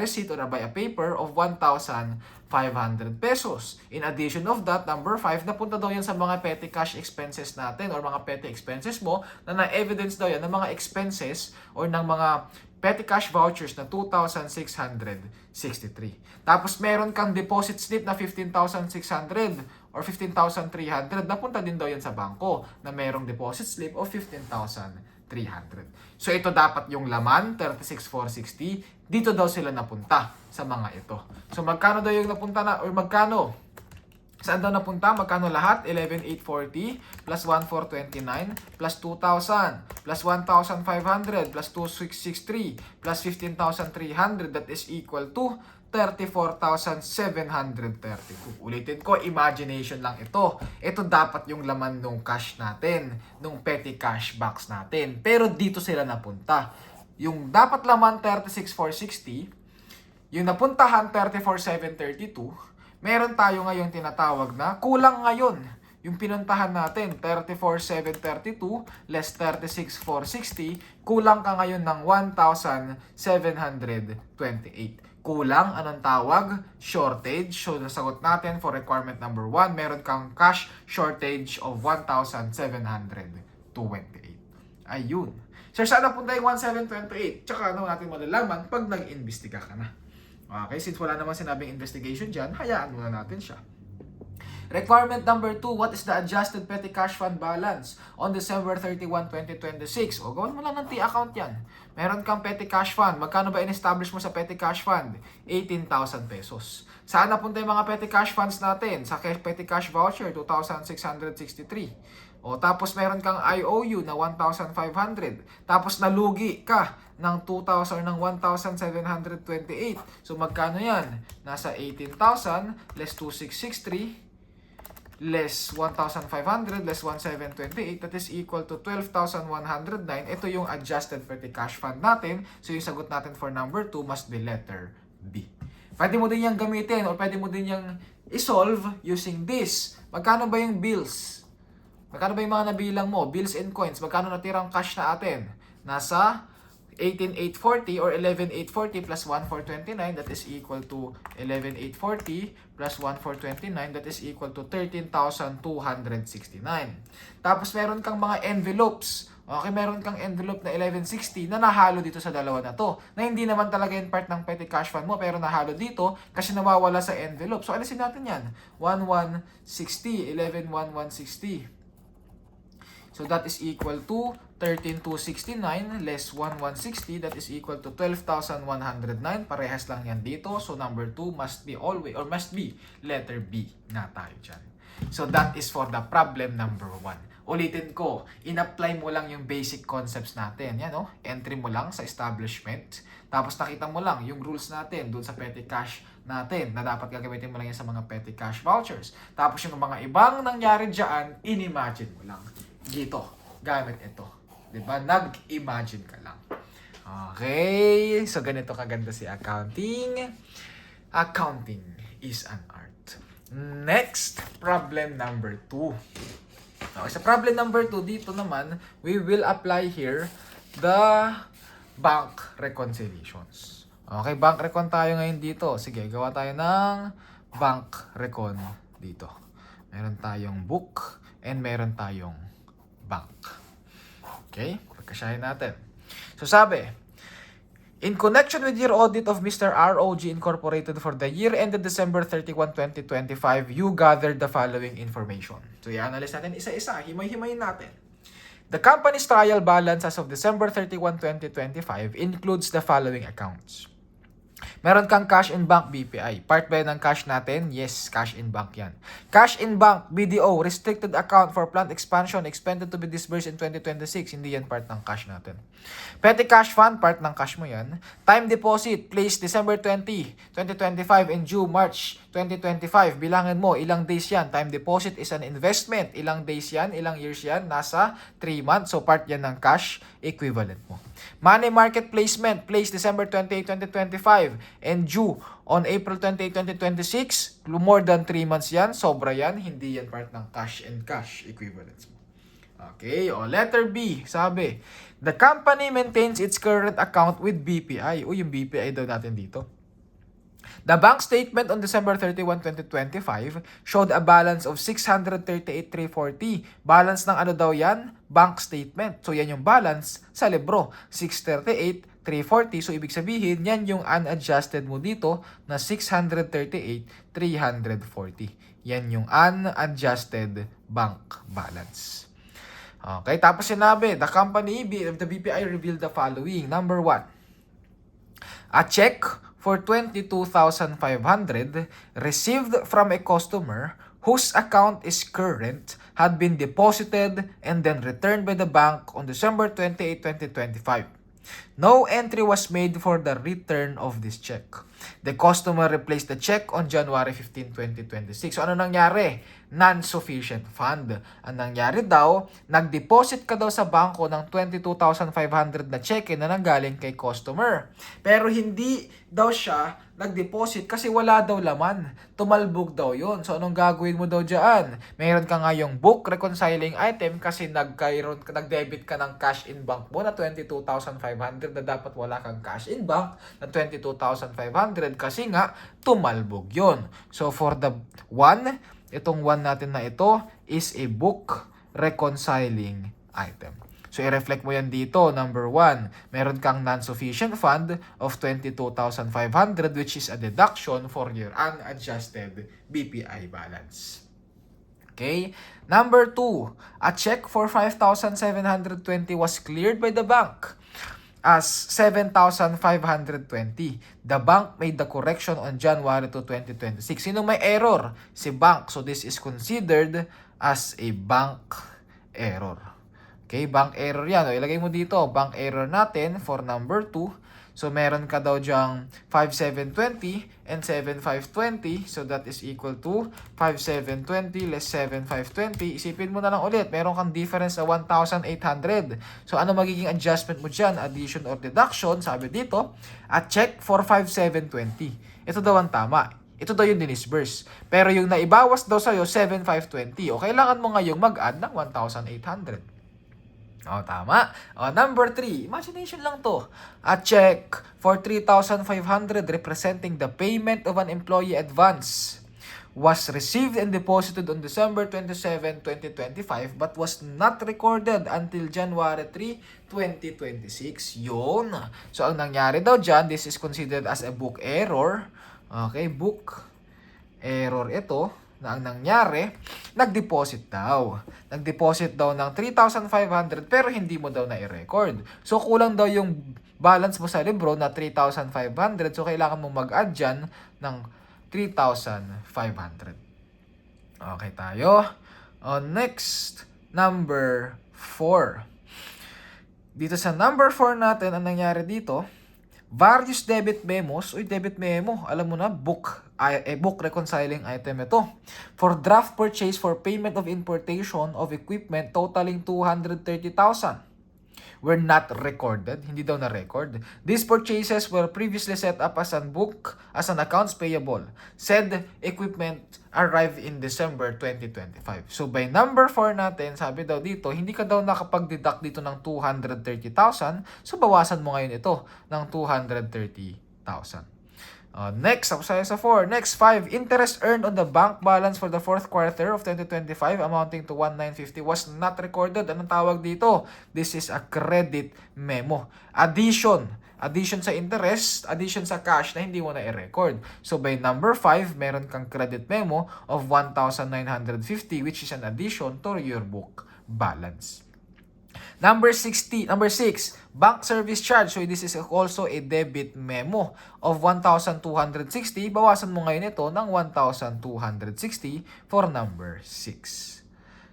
receipt or by a paper of 1,500 pesos. In addition of that, number 5, napunta daw yan sa mga petty cash expenses natin or mga petty expenses mo na na-evidence daw yan ng mga expenses or ng mga petty cash vouchers na 2,663. Tapos meron kang deposit slip na 15,600 or 15,300. Napunta din daw yan sa bangko na merong deposit slip of 15,300. So ito dapat yung laman, 36,460. Dito daw sila napunta sa mga ito. So magkano daw yung napunta na or magkano? Saan daw napunta? Magkano lahat? 11,840 plus 1,429 plus 2,000 plus 1,500 plus 2,663 plus 15,300. That is equal to 34,732. Ulitin ko, imagination lang ito. Ito dapat yung laman ng cash natin, ng petty cash box natin. Pero dito sila napunta. Yung dapat laman 36,460, yung napuntahan 34,732, meron tayo ngayon tinatawag na kulang ngayon. Yung pinuntahan natin, 34,732 less 36,460, kulang ka ngayon ng 1,728. Kulang, anong tawag? Shortage. So, nasagot natin for requirement number 1, meron kang cash shortage of 1,728. Ayun. So, saan napunta yung 1,728? Tsaka ano natin malalaman pag nag-imbestiga ka na. Okay, since wala namang sinabing investigation dyan, hayaan muna natin siya. Requirement number 2, what is the adjusted petty cash fund balance on December 31, 2026? O, gawin mo lang ng T-account yan. Meron kang petty cash fund. Magkano ba in-establish mo sa petty cash fund? 18,000 pesos. Saan napunta yung mga petty cash funds natin? Sa petty cash voucher, 2,663. O, tapos meron kang IOU na 1,500. Tapos nalugi ka ng 2,000 ng 1,728. So, magkano yan? Nasa 18,000 less 2,663 less 1,500 less 1,728, that is equal to 12,109. Ito yung adjusted petty cash fund natin. So, yung sagot natin for number 2 must be letter B. Pwede mo din yung gamitin or pwede mo din yung isolve using this. Magkano ba yung bills? Magkano ba yung mga nabilang mo? Bills and coins. Magkano natirang cash na atin? Nasa 18,840 or 11,840 plus 1,429, that is equal to 11,840 plus 1,429, that is equal to 13,269. Tapos meron kang mga envelopes. Okay, meron kang envelope na 1160 na nahalo dito sa dalawa na to. Na hindi naman talaga yung part ng petty cash fund mo pero nahalo dito kasi nawawala sa envelope. So alisin natin yan. 1,160, 11,160. So that is equal to 13,269 less 1,160. That is equal to 12,109. Parehas lang yan dito. So number 2 must be always or must be letter B na tayo dyan. So that is for the problem number 1. Ulitin ko, in-apply mo lang yung basic concepts natin. Yan, no? Entry mo lang sa establishment. Tapos nakita mo lang yung rules natin doon sa petty cash natin na dapat gagamitin mo lang yan sa mga petty cash vouchers. Tapos yung mga ibang nangyari dyan, in-imagine mo lang. Dito, gamit ito. Diba? Nag-imagine ka lang. Okay, so ganito kaganda si accounting. Accounting is an art. Next, problem number 2. Okay, sa problem number 2, dito naman, we will apply here the bank reconciliations. Okay, bank recon tayo ngayon dito. Sige, gawa tayo ng bank recon dito. Meron tayong book and meron tayong bank. Okay, pagkasyahin natin. So sabi, in connection with your audit of Mr. ROG Incorporated for the year ended December 31, 2025, you gathered the following information. So, i-analyze natin isa-isa. Himay-himayin natin. The company's trial balance as of December 31, 2025 includes the following accounts. Meron kang cash in bank BPI. Part ba ng cash natin? Yes, cash in bank yan. Cash in bank BDO, restricted account for plant expansion expended to be disbursed in 2026. Hindi yan part ng cash natin. Petty cash fund, part ng cash mo yan. Time deposit, placed December 20, 2025 and due March 2025. Bilangin mo, ilang days yan. Time deposit is an investment. Ilang days yan, ilang years yan. Nasa 3 months. So part yan ng cash equivalent mo. Money market placement, placed December 28, 2025 and due on April 28, 2026. More than 3 months yan. Sobra yan. Hindi yan part ng cash and cash equivalents mo. Okay, o letter B, sabi, the company maintains its current account with BPI. Yung BPI daw natin dito. The bank statement on December 31, 2025 showed a balance of 638,340. Balance ng ano daw yan? Bank statement. So yan yung balance sa libro. 638,340. So ibig sabihin, yan yung unadjusted mo dito na 638,340. Yan yung unadjusted bank balance. Okay, tapos sinabi, the BPI revealed the following. Number 1, a check for 22,500 received from a customer whose account is current had been deposited and then returned by the bank on December 28, 2025. No entry was made for the return of this check. The customer replaced the check on January 15, 2026. So ano nangyari? Non-sufficient fund. Ang nangyari daw, nag-deposit ka daw sa bangko ng 22,500 na cheque na nanggaling kay customer. Pero hindi daw siya nag-deposit kasi wala daw laman. Tumalbog daw yon. So anong gagawin mo daw dyan? Mayroon ka nga yung book reconciling item kasi nag-debit ka ng cash in bank mo na 22,500 na dapat wala kang cash in bank na 22,500 kasi nga tumalbog yon. So for the itong 1 natin na ito is a book reconciling item. So, i-reflect mo yan dito. Number 1, meron kang non-sufficient fund of 22,500 which is a deduction for your unadjusted BPI balance. Okay? Number 2, a check for 5,720 was cleared by the bank as 7,520. The bank made the correction on January 2, 2026. Sino may error? Si bank. So this is considered as a bank error. Okay, bank error yan. O, ilagay mo dito, bank error natin for number 2. So meron ka daw dyang 5,720 and 7,520. So that is equal to 5,720 less 7,520. Isipin mo na lang ulit, meron kang difference na 1,800. So ano magiging adjustment mo dyan? Addition or deduction? Sabi dito, a check for 5,720. Ito daw ang tama. Ito daw yung dinisburse. Pero yung naibawas daw sa'yo, 7,520. O kailangan mo ngayong mag-add ng 1,800. O, tama. O, number 3, imagination lang to. A check for 3,500 representing the payment of an employee advance was received and deposited on December 27, 2025 but was not recorded until January 3, 2026. Yun. So, ang nangyari daw dyan, this is considered as a book error. Okay, book error ito. na ang nangyari, nag-deposit daw. Nag-deposit daw ng 3,500 pero hindi mo daw na-record. So, kulang daw yung balance mo sa libro na 3,500. So, kailangan mo mag-add dyan ng 3,500. Okay tayo. Next, number 4. Dito sa number 4 natin, ang nangyari dito, various debit memos. Debit memo. Alam mo na, book reconciling item ito. For draft purchase for payment of importation of equipment totaling 230,000. Were not recorded. Hindi daw na-record. These purchases were previously set up as an accounts payable. Said equipment arrived in December 2025. So by number 4 natin, sabi daw dito, hindi ka daw nakapag-deduct dito ng 230,000. So bawasan mo ngayon ito ng 230,000. Next, sa 4. Next, 5. Interest earned on the bank balance for the fourth quarter of 2025 amounting to 1,950 was not recorded. Anong tawag dito? This is a credit memo. Addition sa interest, addition sa cash na hindi mo na i-record. So by number 5, meron kang credit memo of 1,950 which is an addition to your book balance. Number 6, bank service charge. So this is also a debit memo of 1,260. Bawasan mo ngayon ito ng 1,260 for number 6.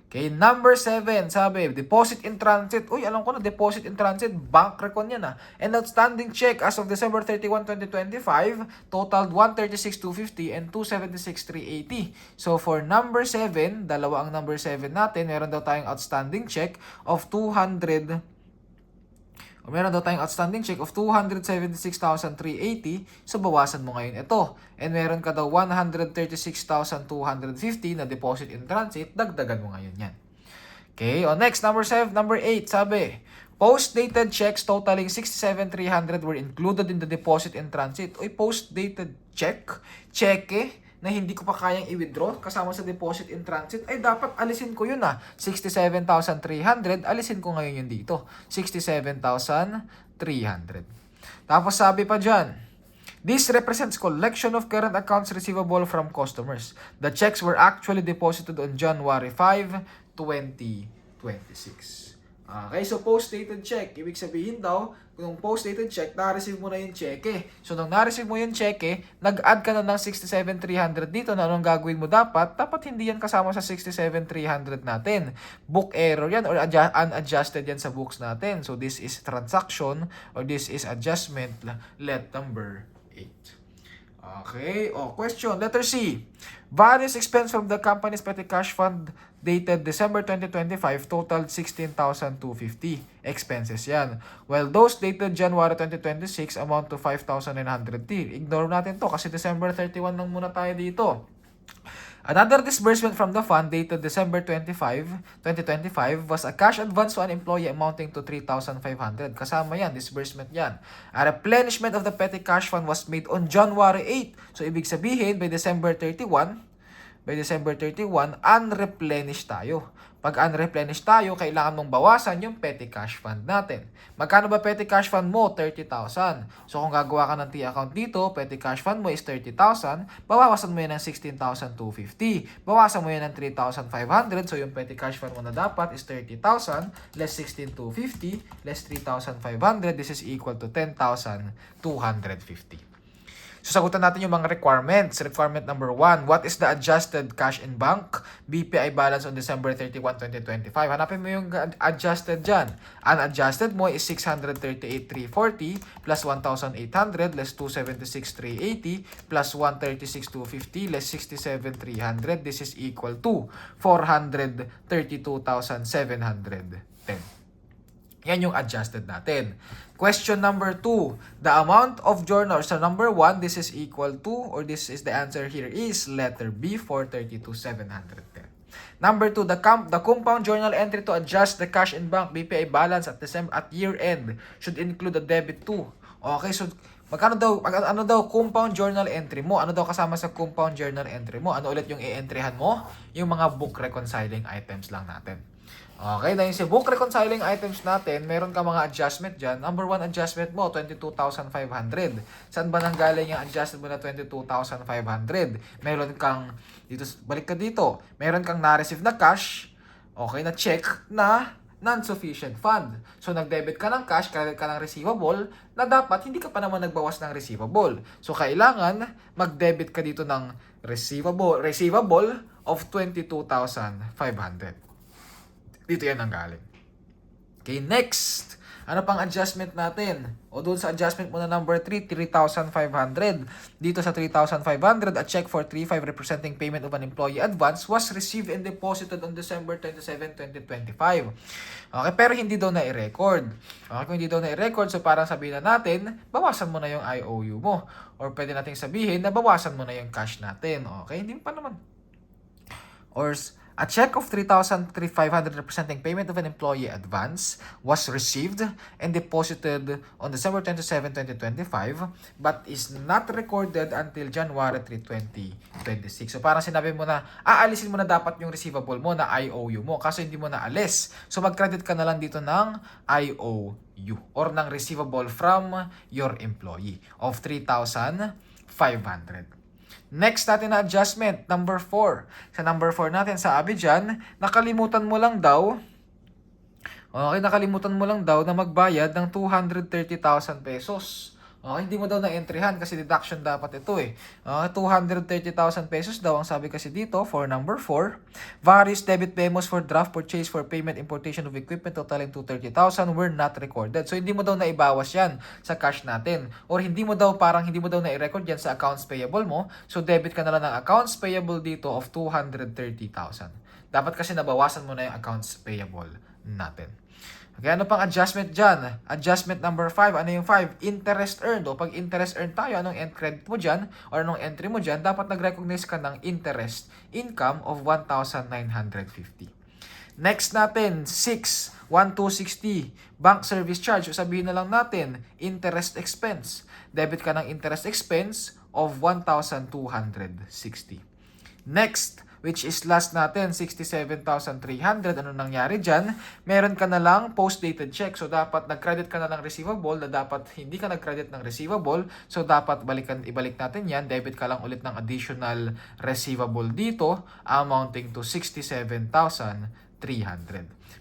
Okay, number 7, sabi, deposit in transit. Alam ko na, deposit in transit, bank recon yan And outstanding check as of December 31, 2025, totaled 136,250 and 276,380. So for number 7, dalawa ang number 7 natin, meron daw tayong outstanding check of 276,380. So bawasan mo ngayon ito. And meron ka daw 136,250 na deposit in transit, dagdagan mo ngayon yan. Okay, next, number 8, sabi, post-dated checks totaling 67,300 were included in the deposit in transit. Post-dated cheque na hindi ko pa kayang i-withdraw kasama sa deposit in transit, dapat alisin ko yun 67,300, alisin ko ngayon yun dito. 67,300. Tapos sabi pa dyan, this represents collection of current accounts receivable from customers. The checks were actually deposited on January 5, 2026. Okay, so post-dated check. Ibig sabihin daw, kung post-dated check, na-receive mo na yung cheque. So, nung na-receive mo yung cheque, nag-add ka na ng 67,300 dito na anong gagawin mo dapat? Dapat hindi yan kasama sa 67,300 natin. Book error yan or unadjusted yan sa books natin. So, this is transaction or this is adjustment. Let number 8. Okay. Question. Letter C. Various expense from the company's petty cash fund dated December 2025 totaled 16,250. Expenses yan. While those dated January 2026 amount to 5,900. Ignore natin to kasi December 31 lang muna tayo dito. Another disbursement from the fund dated December 2025 was a cash advance to an employee amounting to 3,500. Kasama yan, disbursement yan. A replenishment of the petty cash fund was made on January 8. So, ibig sabihin, by December 31, unreplenished tayo. Pag unreplenished tayo, kailangan mong bawasan yung petty cash fund natin. Magkano ba petty cash fund mo? 30,000. So kung gagawa ka ng T-account dito, petty cash fund mo is 30,000, bawasan mo yan ng 16,250. Bawasan mo yan ng 3,500. So yung petty cash fund mo na dapat is 30,000 less 16,250 less 3,500. This is equal to 10,250. So, sagutan natin yung mga requirements. Requirement number 1, what is the adjusted cash in bank? BPI balance on December 31, 2025. Hanapin mo yung adjusted dyan. Unadjusted mo is 638,340 plus 1,800 less 276,380 plus 136,250 less 67,300. This is equal to 432,710. Yan yung adjusted natin. Question number 2. The amount of journal, so number 1, this is equal to, or this is the answer here is letter B, 432,710. Number 2, the compound journal entry to adjust the cash in bank BPI balance at year end should include a debit to. Okay, so ano daw compound journal entry mo? Ano daw kasama sa compound journal entry mo? Ano ulit yung i-entryhan mo? Yung mga book reconciling items lang natin. Okay, dahil sa book reconciling items natin, meron ka mga adjustment dyan. Number 1 adjustment mo, 22,500. Saan ba nanggaling yung adjustment mo na 22,500? Meron kang, balik ka dito, meron kang na-receive na cash, okay, na check na non-sufficient fund. So, nag-debit ka ng cash, credit ka ng receivable, na dapat hindi ka pa naman nagbawas ng receivable. So, kailangan mag-debit ka dito ng receivable of 22,500. Dito yan ang galing. Okay, next. Ano pang adjustment natin? O doon sa adjustment mo na number 3, 3,500. Dito sa 3,500, a check for 3,500 representing payment of an employee advance was received and deposited on December 27, 2025. Okay, pero hindi daw na-i-record. Okay, kung hindi daw na-i-record, so parang sabihin na natin, bawasan mo na yung IOU mo. Or pwede nating sabihin na bawasan mo na yung cash natin. Okay, hindi pa naman. Or a check of 3,500 representing payment of an employee advance was received and deposited on December 27, 2025 but is not recorded until January 3, 2026. So parang sinabi mo na aalisin mo na dapat yung receivable mo na IOU mo kasi hindi mo na alis. So mag-credit ka na lang dito ng IOU or ng receivable from your employee of 3,500. Next natin na adjustment, number 4. Sa number 4 natin, sabi dyan, nakalimutan mo lang daw na magbayad ng 230,000 pesos. Okay, hindi mo daw na-entryhan kasi deduction dapat ito eh. 230,000 pesos daw ang sabi kasi dito for number 4. Various debit memos for draft purchase for payment importation of equipment totaling 230,000 were not recorded. So hindi mo daw naibawas yan sa cash natin. Or hindi mo daw na-i-record yan sa accounts payable mo. So debit ka na lang ng accounts payable dito of 230,000. Dapat kasi nabawasan mo na yung accounts payable natin. Okay, ano pang adjustment dyan? Adjustment number 5. Ano yung 5? Interest earned. O pag interest earned tayo, anong end credit mo dyan? Or anong entry mo dyan? Dapat nag-recognize ka ng interest income of 1,950. Next natin, 6. 1,260. Bank service charge. O sabihin na lang natin, interest expense. Debit ka ng interest expense of 1,260. Next, which is last natin, 67,300. Ano nangyari dyan? Meron ka na lang post-dated check. So, dapat nag-credit ka na ng receivable na dapat hindi ka nag-credit ng receivable. So, dapat ibalik natin yan. Debit ka lang ulit ng additional receivable dito amounting to 67,300.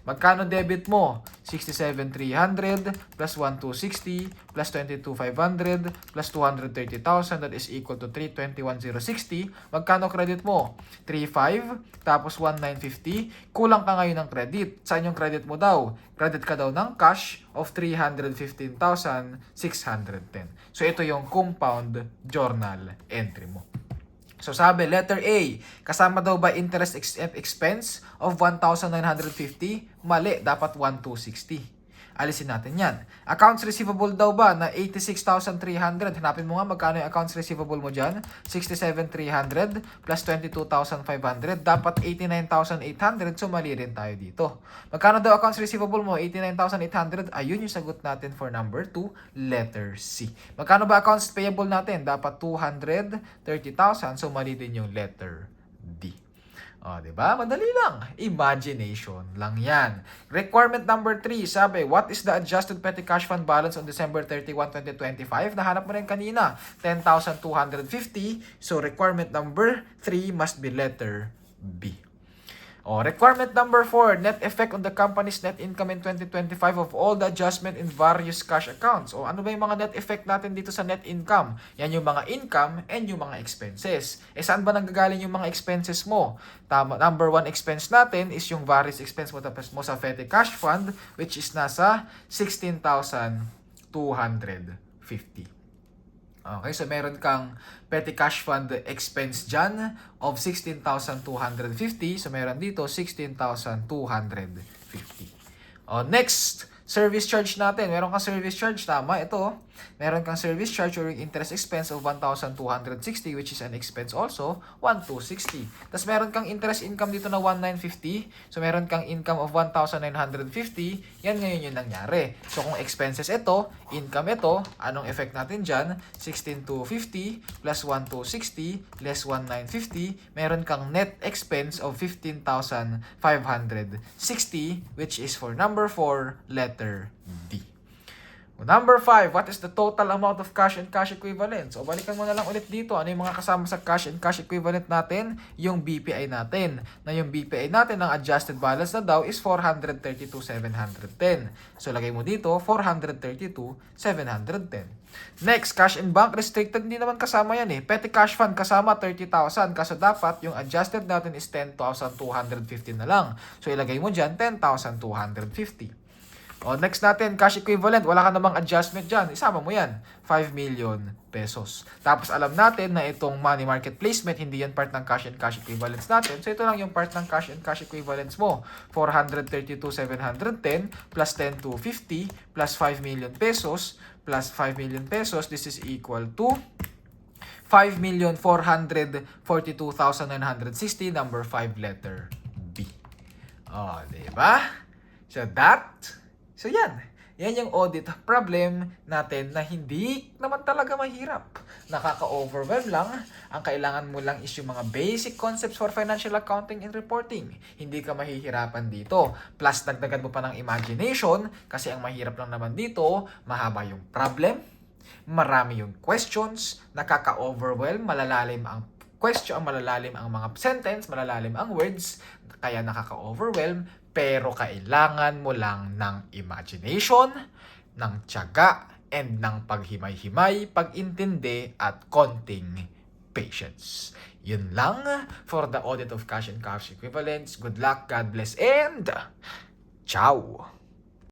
Magkano debit mo? 67,300 plus 1,260 plus 22,500 plus 230,000, that is equal to 321,060. Magkano credit mo? 3,500 tapos 1,950. Kulang ka ngayon ng credit. Saan yung credit mo daw? Credit ka daw ng cash of 315,610. So ito yung compound journal entry mo. So sabi, letter A, kasama daw ba interest expense of 1,950? Mali, dapat 1,260. Alisin natin yan. Accounts receivable daw ba na 86,300? Hanapin mo nga magkano yung accounts receivable mo dyan. 67,300 plus 22,500. Dapat 89,800. So mali rin tayo dito. Magkano daw accounts receivable mo? 89,800. Ayun yung sagot natin for number 2, letter C. Magkano ba accounts payable natin? Dapat 230,000. So mali din yung letter D. O, diba? Madali lang. Imagination lang yan. Requirement number 3, sabi, what is the adjusted petty cash fund balance on December 31, 2025? Nahanap mo rin kanina, 10,250. So, requirement number 3 must be letter B. O, requirement number 4, net effect on the company's net income in 2025 of all the adjustment in various cash accounts. O, ano ba yung mga net effect natin dito sa net income? Yan yung mga income and yung mga expenses. Saan ba nanggagaling yung mga expenses mo? Tama, number 1 expense natin is yung various expense mo tapos mo sa petty cash fund, which is nasa 16,250. Okay, so meron kang petty cash fund expense dyan of 16,250. So meron dito 16,250. Next, service charge natin. Meron kang service charge, tama? Ito, Meron kang service charge or interest expense of 1,260 which is an expense also, 1,260. Tapos meron kang interest income dito na 1,950. So meron kang income of 1,950. Yan ngayon yung nangyari. So kung expenses ito, income ito, anong effect natin dyan? 16,250 plus 1,260 less 1,950. Meron kang net expense of 15,560 which is for number 4, letter D. Number 5, what is the total amount of cash and cash equivalents? O balikan mo na lang ulit dito. Ano yung mga kasama sa cash and cash equivalent natin? Yung BPI natin. Na yung BPI natin, ang adjusted balance na daw is 432,710. So lagay mo dito, 432,710. Next, cash and bank restricted, hindi naman kasama yan eh. Petty cash fund kasama 30,000. Kaso dapat yung adjusted natin is 10,250 na lang. So ilagay mo dyan, 10,250. O, next natin, cash equivalent. Wala ka namang adjustment dyan. Isama mo yan. 5 million pesos. Tapos alam natin na itong money market placement, hindi yan part ng cash and cash equivalents natin. So ito lang yung part ng cash and cash equivalents mo. 432,710 plus 10,250 plus 5 million pesos plus 5 million pesos. This is equal to 5,442,960. Number 5, letter B. O, diba? So yan. Yan yung audit problem natin na hindi naman talaga mahirap. Nakaka-overwhelm lang. Ang kailangan mo lang is yung mga basic concepts for financial accounting and reporting. Hindi ka mahihirapan dito. Plus, dagdagan mo pa ng imagination kasi ang mahirap lang naman dito, mahaba yung problem, marami yung questions, nakaka-overwhelm, malalalim ang question, malalalim ang mga sentence, malalalim ang words, kaya nakaka-overwhelm. Pero kailangan mo lang ng imagination, ng tiyaga, and ng paghimay-himay, pag-intindi, at konting patience. Yun lang for the audit of cash and cash equivalents. Good luck, God bless, and ciao!